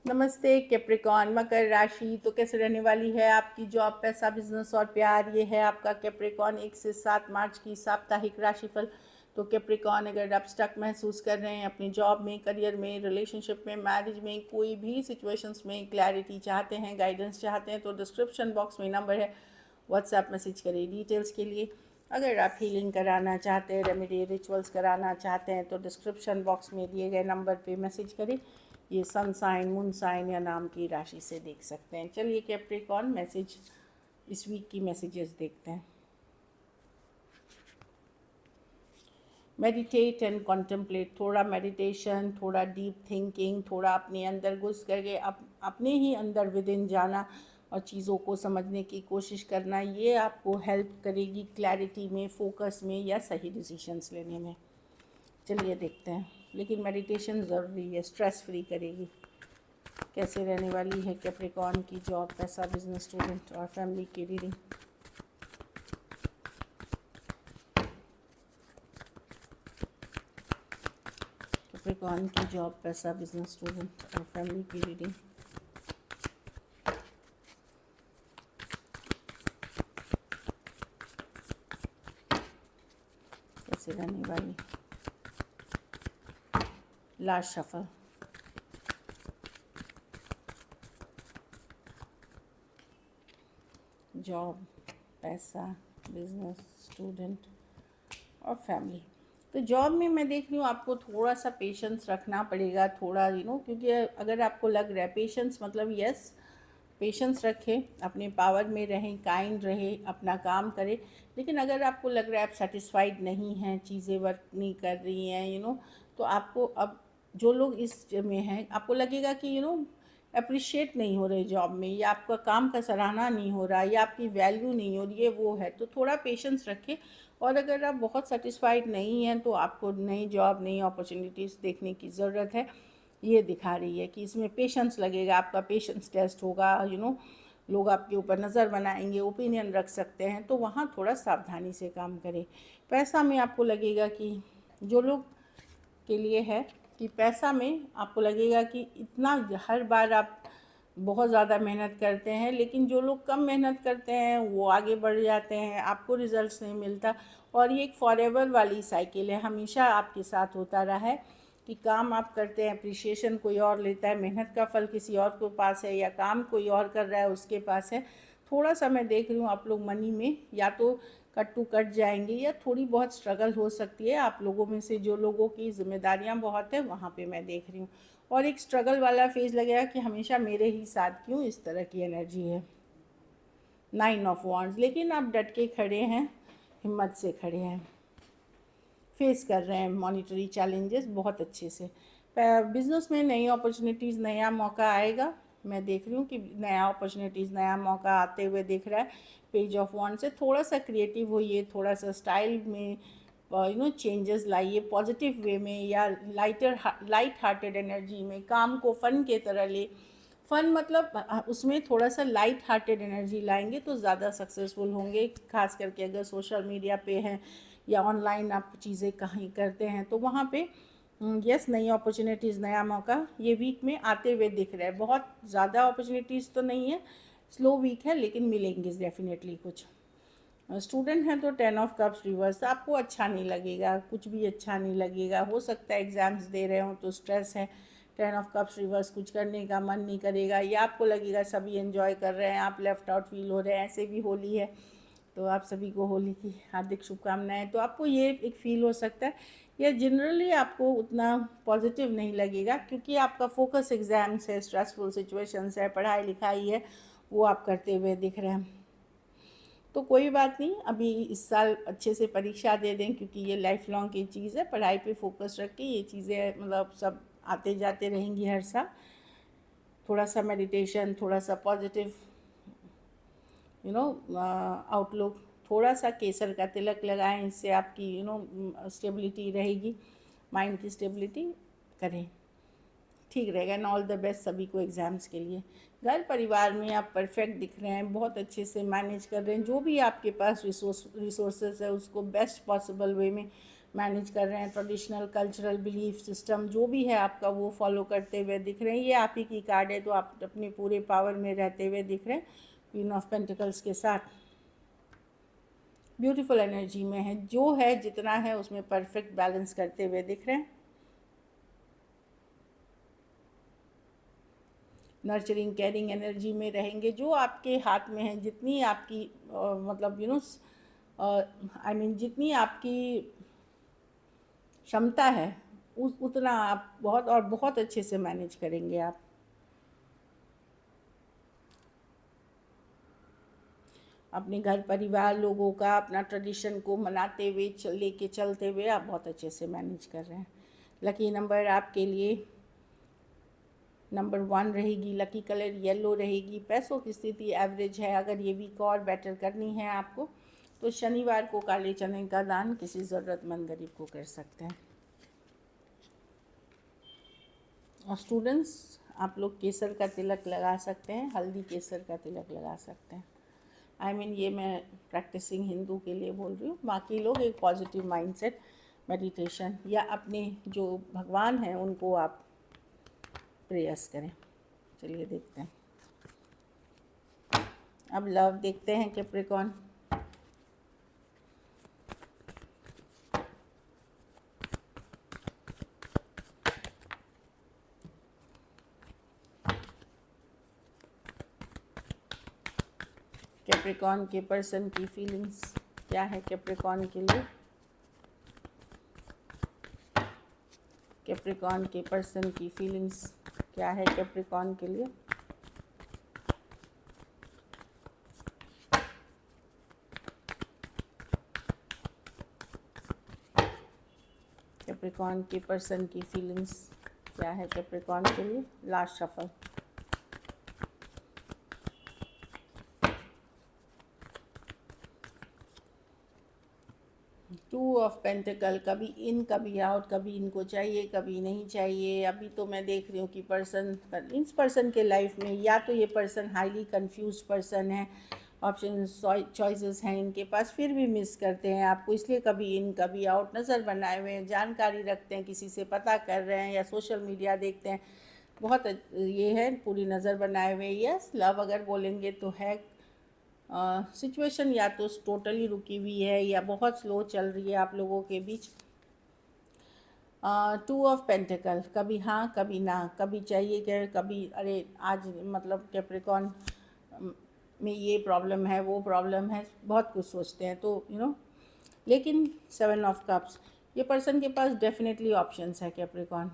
नमस्ते कैप्रिकॉन। मकर राशि तो कैसे रहने वाली है आपकी जॉब, पैसा, बिजनेस और प्यार। ये है आपका कैप्रिकॉन 1 से 7 मार्च की साप्ताहिक राशिफल। तो कैप्रिकॉन, अगर आप स्टक महसूस कर रहे हैं अपनी जॉब में, करियर में, रिलेशनशिप में, मैरिज में, कोई भी सिचुएशंस में क्लैरिटी चाहते हैं, गाइडेंस चाहते हैं, तो डिस्क्रिप्शन बॉक्स में नंबर है, व्हाट्सएप मैसेज करिए डिटेल्स के लिए। अगर आप हीलिंग कराना चाहते हैं, रेमेडी रिचुअल्स कराना चाहते हैं, तो डिस्क्रिप्शन बॉक्स में दिए गए नंबर पे मैसेज करें। ये सन साइन, मून साइन या नाम की राशि से देख सकते हैं। चलिए कैप्रिकॉन मैसेज, इस वीक की मैसेजेस देखते हैं। Meditate and contemplate. थोड़ा मेडिटेशन, थोड़ा डीप थिंकिंग, थोड़ा अपने अंदर घुस करके अपने ही अंदर विद इन जाना और चीज़ों को समझने की कोशिश करना, ये आपको हेल्प करेगी क्लैरिटी में, फोकस में या सही डिसीजंस लेने में। चलिए देखते हैं। लेकिन मेडिटेशन ज़रूरी है, स्ट्रेस फ्री करेगी। कैसे रहने वाली है कैप्रिकॉन की जॉब, पैसा, बिजनेस, स्टूडेंट और फैमिली की रीडिंग। कैप्रिकॉन की जॉब, पैसा, बिजनेस, स्टूडेंट और फैमिली की रीडिंग। कैसे रहने वाली। Last shuffle. जॉब, पैसा, बिजनेस, स्टूडेंट और फैमिली। तो जॉब में मैं देख रही हूँ आपको थोड़ा सा पेशेंस रखना पड़ेगा, थोड़ा क्योंकि अगर आपको लग रहा है पेशेंस मतलब यस, पेशेंस रखें, अपने पावर में रहें, काइंड रहें, अपना काम करें। लेकिन अगर आपको लग रहा है आप सेटिस्फाइड नहीं हैं, चीज़ें वर्क नहीं कर रही हैं, तो आपको अब जो लोग इस में हैं, आपको लगेगा कि अप्रिशिएट नहीं हो रहे जॉब में, या आपका काम का सराहना नहीं हो रहा, या आपकी वैल्यू नहीं हो रही है, वो है। तो थोड़ा पेशेंस रखें। और अगर आप बहुत सेटिस्फाइड नहीं हैं तो आपको नई जॉब, नई अपॉर्चुनिटीज़ देखने की ज़रूरत है। ये दिखा रही है कि इसमें पेशेंस लगेगा, आपका पेशेंस टेस्ट होगा। लोग आपके ऊपर नज़र बनाएंगे, ओपिनियन रख सकते हैं, तो वहाँ थोड़ा सावधानी से काम करें। पैसा में आपको लगेगा कि जो लोग के लिए है कि पैसा में आपको लगेगा कि इतना हर बार आप बहुत ज़्यादा मेहनत करते हैं, लेकिन जो लोग कम मेहनत करते हैं वो आगे बढ़ जाते हैं, आपको रिजल्ट्स नहीं मिलता। और ये एक फॉरएवर वाली साइकिल है, हमेशा आपके साथ होता रहा है कि काम आप करते हैं, अप्रिशिएशन कोई और लेता है, मेहनत का फल किसी और के पास है, या काम कोई और कर रहा है उसके पास है। थोड़ा सा मैं देख रही हूँ आप लोग मनी में या तो कट टू कट जाएंगे, या थोड़ी बहुत स्ट्रगल हो सकती है आप लोगों में से जो लोगों की जिम्मेदारियां बहुत है, वहाँ पे मैं देख रही हूँ। और एक स्ट्रगल वाला फेज़ लगेगा कि हमेशा मेरे ही साथ क्यों, इस तरह की एनर्जी है। 9 ऑफ वॉन्ड्स। लेकिन आप डट के खड़े हैं, हिम्मत से खड़े हैं, फेस कर रहे हैं मॉनिटरी चैलेंजेस बहुत अच्छे से। बिजनेस में नई अपॉर्चुनिटीज़, नया मौका आएगा। मैं देख रही हूँ कि नया अपॉर्चुनिटीज़, नया मौका आते हुए दिख रहा है। पेज ऑफ वॉन्ड से थोड़ा सा क्रिएटिव होइए, थोड़ा सा स्टाइल में चेंजेस लाइए, पॉजिटिव वे में, या लाइट हार्टेड एनर्जी में, काम को फ़न के तरह ले। फ़न मतलब उसमें थोड़ा सा लाइट हार्टेड एनर्जी लाएंगे तो ज़्यादा सक्सेसफुल होंगे। खास करके अगर सोशल मीडिया पे हैं या ऑनलाइन आप चीज़ें कहीं करते हैं, तो वहाँ पे यस, नई अपॉर्चुनिटीज़, नया मौका ये वीक में आते हुए दिख रहा है। बहुत ज़्यादा अपॉर्चुनिटीज़ तो नहीं है, स्लो वीक है, लेकिन मिलेंगे डेफिनेटली कुछ। स्टूडेंट हैं तो 10 ऑफ कप्स रिवर्स, आपको अच्छा नहीं लगेगा, कुछ भी अच्छा नहीं लगेगा। हो सकता है एग्ज़ाम्स दे रहे हो तो स्ट्रेस है। 10 ऑफ कप्स रिवर्स, कुछ करने का मन नहीं करेगा, या आपको लगेगा सभी एंजॉय कर रहे हैं, आप लेफ़्ट आउट फील हो रहे हैं। ऐसे भी होली है, तो आप सभी को होली की हार्दिक शुभकामनाएं। तो आपको ये एक फ़ील हो सकता है, या जनरली आपको उतना पॉजिटिव नहीं लगेगा, क्योंकि आपका फोकस एग्ज़ाम्स है, स्ट्रेसफुल सिचुएशंस है, पढ़ाई लिखाई है, वो आप करते हुए दिख रहे हैं। तो कोई बात नहीं, अभी इस साल अच्छे से परीक्षा दे दें, क्योंकि ये लाइफ लॉन्ग की चीज़ है। पढ़ाई पे फोकस रख के ये चीज़ें मतलब सब आते जाते रहेंगी हर साल। थोड़ा सा मेडिटेशन, थोड़ा सा पॉजिटिव आउटलुक, थोड़ा सा केसर का तिलक लगाएं, इससे आपकी स्टेबिलिटी रहेगी, माइंड की स्टेबिलिटी करें, ठीक रहेगा। एंड ऑल द बेस्ट सभी को एग्ज़ाम्स के लिए। घर परिवार में आप परफेक्ट दिख रहे हैं, बहुत अच्छे से मैनेज कर रहे हैं, जो भी आपके पास रिसोर्सेज है उसको बेस्ट पॉसिबल वे में मैनेज कर रहे हैं, ट्रेडिशनल कल्चरल बिलीफ सिस्टम जो भी है आपका वो फॉलो करते हुए दिख रहे हैं। ये आप ही की कार्ड है, तो आप अपने पूरे पावर में रहते हुए दिख रहे हैं क्वीन ऑफ पेंटिकल्स के साथ। ब्यूटीफुल एनर्जी में है, जो है जितना है उसमें परफेक्ट बैलेंस करते हुए दिख रहे हैं। नर्चरिंग केयरिंग एनर्जी में रहेंगे, जो आपके हाथ में है, जितनी आपकी मतलब आई मीन जितनी आपकी क्षमता है उतना आप बहुत और बहुत अच्छे से मैनेज करेंगे आप। अपने घर परिवार लोगों का, अपना ट्रेडिशन को मनाते हुए लेके चलते हुए आप बहुत अच्छे से मैनेज कर रहे हैं। लकी नंबर आपके लिए नंबर 1 रहेगी, लकी कलर येलो रहेगी। पैसों की स्थिति एवरेज है, अगर ये वीक और बेटर करनी है आपको तो शनिवार को काले चने का दान किसी ज़रूरतमंद गरीब को कर सकते हैं। और स्टूडेंट्स, आप लोग केसर का तिलक लगा सकते हैं, हल्दी केसर का तिलक लगा सकते हैं। आई मीन ये मैं प्रैक्टिसिंग हिंदू के लिए बोल रही हूँ। बाकी लोग एक पॉजिटिव माइंडसेट, मेडिटेशन या अपने जो भगवान हैं उनको आप प्रेयर्स करें। चलिए देखते हैं, अब लव देखते हैं कैप्रिकॉर्न। कैप्रिकॉर्न के पर्सन की फीलिंग्स क्या है कैप्रिकॉर्न के लिए? कैप्रिकॉर्न के पर्सन की फीलिंग्स क्या है कैप्रिकॉर्न के लिए? कैप्रिकॉर्न के पर्सन की फीलिंग्स क्या है कैप्रिकॉर्न के लिए? Last shuffle. Two of pentacle, कभी इन कभी आउट, कभी इनको चाहिए कभी नहीं चाहिए। अभी तो मैं देख रही हूँ कि इस पर्सन के लाइफ में या तो ये पर्सन हाईली कंफ्यूज पर्सन है, ऑप्शन चॉइसेस हैं इनके पास, फिर भी मिस करते हैं आपको, इसलिए कभी इन कभी आउट नज़र बनाए हुए हैं, जानकारी रखते हैं, किसी से पता कर रहे हैं या सोशल मीडिया देखते हैं, बहुत ये है पूरी नज़र बनाए हुए। यस, लव अगर बोलेंगे तो है, सिचुएशन या तो टोटली रुकी हुई है या बहुत स्लो चल रही है आप लोगों के बीच। 2 ऑफ पेंटिकल, कभी हाँ कभी ना, कभी चाहिए क्या, कभी अरे आज मतलब कैप्रिकॉर्न में ये प्रॉब्लम है वो प्रॉब्लम है, बहुत कुछ सोचते हैं तो लेकिन 7 ऑफ कप्स, ये पर्सन के पास डेफिनेटली ऑप्शंस है कैप्रिकॉर्न,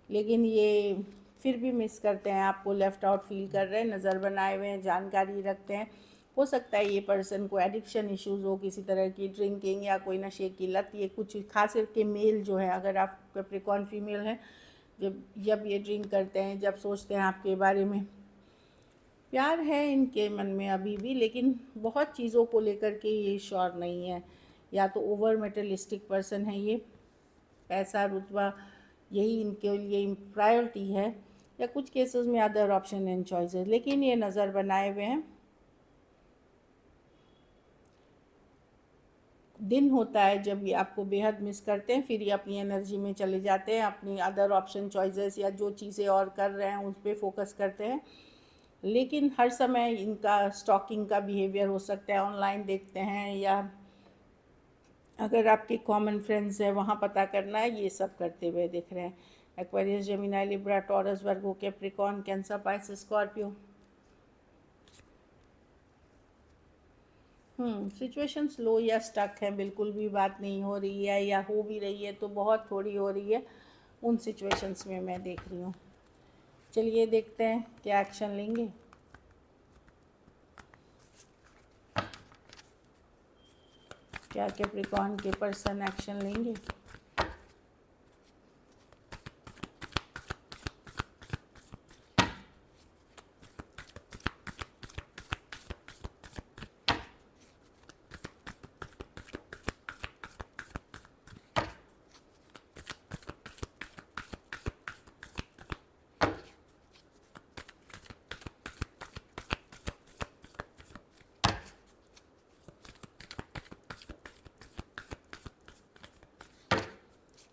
लेकिन ये फिर भी मिस करते हैं आपको, लेफ़्ट आउट फील कर रहे हैं, नज़र बनाए हुए हैं, जानकारी रखते हैं। हो सकता है ये पर्सन को एडिक्शन इश्यूज़ हो, किसी तरह की ड्रिंकिंग या कोई नशे की लत, ये कुछ खास करके मेल जो है, अगर आप कैप्रिकॉर्न फीमेल हैं, जब ये ड्रिंक करते हैं, जब सोचते हैं आपके बारे में, प्यार है इनके मन में अभी भी, लेकिन बहुत चीज़ों को लेकर के ये श्योर नहीं है। या तो ओवर मेटेरियलिस्टिक पर्सन है ये, पैसा रुतबा यही इनके लिए प्रायोरिटी है, या कुछ केसेस में अदर ऑप्शन एंड चॉइसेस, लेकिन ये नज़र बनाए हुए हैं। दिन होता है जब ये आपको बेहद मिस करते हैं, फिर ये अपनी एनर्जी में चले जाते हैं, अपनी अदर ऑप्शन चॉइसेस या जो चीज़ें और कर रहे हैं उस पर फोकस करते हैं, लेकिन हर समय इनका स्टॉकिंग का बिहेवियर हो सकता है, ऑनलाइन देखते हैं या अगर आपके कॉमन फ्रेंड्स हैं वहाँ पता करना है, ये सब करते हुए दिख रहे हैं। Aquarius, Gemini, Libra, Taurus, Virgo, Capricorn, Cancer, Pisces, Scorpio. Situation slow या स्टक है, बिल्कुल भी बात नहीं हो रही है, या हो भी रही है तो बहुत थोड़ी हो रही है, उन सिचुएशंस में मैं देख रही हूँ। चलिए देखते हैं क्या एक्शन लेंगे। क्या कैप्रिकॉर्न के पर्सन एक्शन लेंगे?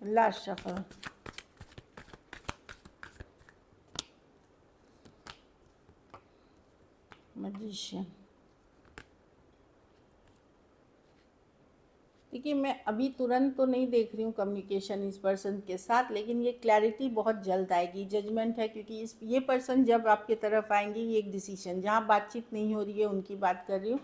Last shuffle. मैजिशियन। देखिए, मैं अभी तुरंत तो नहीं देख रही हूँ कम्युनिकेशन इस पर्सन के साथ, लेकिन ये क्लैरिटी बहुत जल्द आएगी। जजमेंट है, क्योंकि ये पर्सन जब आपके तरफ आएंगे, ये एक डिसीजन, जहाँ बातचीत नहीं हो रही है उनकी बात कर रही हूँ,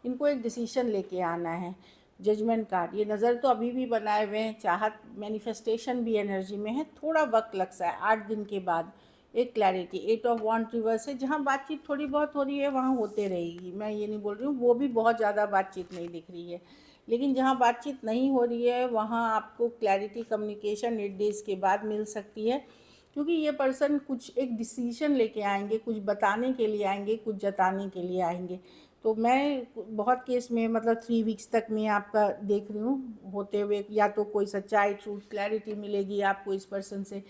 इनको एक डिसीजन लेके आना है। जजमेंट कार्ड, ये नज़र तो अभी भी बनाए हुए हैं, चाहत मैनिफेस्टेशन भी एनर्जी में है, थोड़ा वक्त लगता है, 8 दिन के बाद एक क्लैरिटी। 8 ऑफ वांड रिवर्स है, जहाँ बातचीत थोड़ी बहुत हो रही है वहाँ होते रहेगी, मैं ये नहीं बोल रही हूँ, वो भी बहुत ज़्यादा बातचीत नहीं दिख रही है, लेकिन जहाँ बातचीत नहीं हो रही है वहाँ आपको क्लैरिटी कम्युनिकेशन 8 डेज़ के बाद मिल सकती है, क्योंकि ये पर्सन कुछ एक डिसीजन लेके आएंगे, कुछ बताने के लिए आएंगे, कुछ जताने के लिए आएंगे। तो मैं बहुत केस में मतलब 3 वीक्स तक मैं आपका देख रही हूँ होते हुए, या तो कोई सच्चाई, ट्रूथ, क्लैरिटी मिलेगी आपको इस पर्सन से,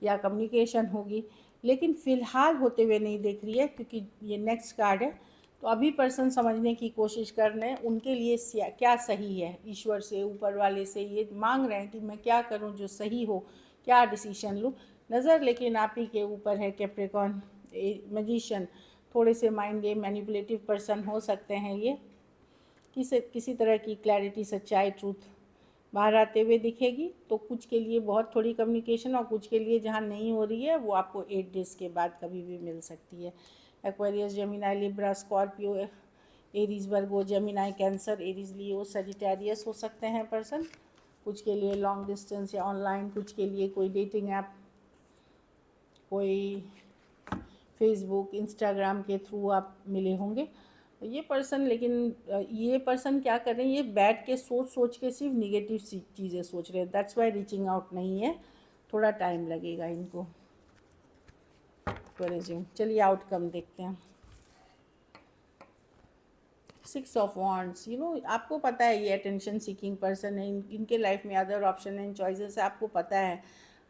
या कम्युनिकेशन होगी, लेकिन फ़िलहाल होते हुए नहीं देख रही है, क्योंकि ये नेक्स्ट कार्ड है। तो अभी पर्सन समझने की कोशिश कर रहे हैं उनके लिए क्या सही है, ईश्वर से, ऊपर वाले से ये मांग रहे हैं कि मैं क्या करूं जो सही हो, क्या डिसीजन लूं। नज़र लेकिन आप ही के ऊपर है, कैप्रिकॉर्न। मैजिशियन, थोड़े से माइंड गेम, मैनिपुलेटिव पर्सन हो सकते हैं ये। किसी तरह की क्लैरिटी, सच्चाई, ट्रूथ बाहर आते हुए दिखेगी। तो कुछ के लिए बहुत थोड़ी कम्युनिकेशन, और कुछ के लिए जहाँ नहीं हो रही है वो आपको 8 डेज़ के बाद कभी भी मिल सकती है। Aquarius, Gemini, Libra, Scorpio, Aries, Virgo, Gemini, Cancer, Aries, Leo, Sagittarius हो सकते हैं पर्सन। कुछ के लिए लॉन्ग डिस्टेंस या ऑनलाइन, कुछ के लिए कोई डेटिंग ऐप, कोई फेसबुक, इंस्टाग्राम के थ्रू आप मिले होंगे ये पर्सन। लेकिन ये पर्सन क्या कर रहे हैं, ये बैठ के सोच के सिर्फ निगेटिव चीज़ें सोच रहे हैं, दैट्स वाई रीचिंग आउट नहीं है, थोड़ा टाइम लगेगा इनको। चलिए आउटकम देखते हैं। 6 ऑफ वॉन्ड्स, आपको पता है ये अटेंशन सीकिंग पर्सन है, इनके लाइफ में अदर ऑप्शन एंड चॉइसेस है, आपको पता है।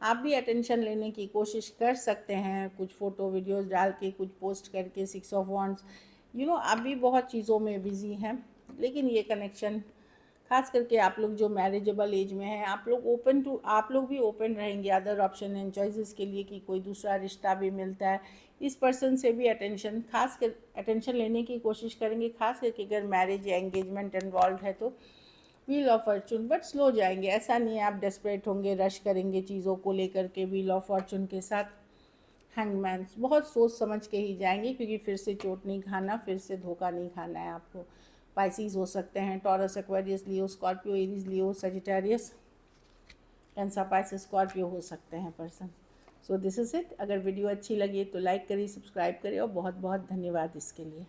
आप भी अटेंशन लेने की कोशिश कर सकते हैं, कुछ फ़ोटो वीडियोस डाल के, कुछ पोस्ट करके। 6 ऑफ वॉन्ड्स, आप भी बहुत चीज़ों में बिज़ी हैं, लेकिन ये कनेक्शन, खास करके आप लोग जो मैरिजेबल एज में हैं, आप लोग भी ओपन रहेंगे अदर ऑप्शन एंड चॉइसेस के लिए, कि कोई दूसरा रिश्ता भी मिलता है। इस पर्सन से भी अटेंशन लेने की कोशिश करेंगे, खास करके अगर मैरिज या एंगेजमेंट इन्वॉल्व है तो। Wheel of Fortune, but slow जाएंगे, ऐसा नहीं है आप डेस्परेट होंगे, रश करेंगे चीज़ों को लेकर के। व्हील ऑफ फॉर्चून के साथ हैंगमैन, बहुत सोच समझ के ही जाएंगे, क्योंकि फिर से चोट नहीं खाना, फिर से धोखा नहीं खाना है आपको। पाइसीज हो सकते हैं, टॉरस, एक्वेरियस, लियो, Scorpio, Aries, Leo, Sagittarius, cancer, Pisces, Scorpio हो सकते हैं person. So this is it. अगर वीडियो अच्छी लगी तो लाइक करिए, सब्सक्राइब करिए, और बहुत बहुत धन्यवाद इसके लिए।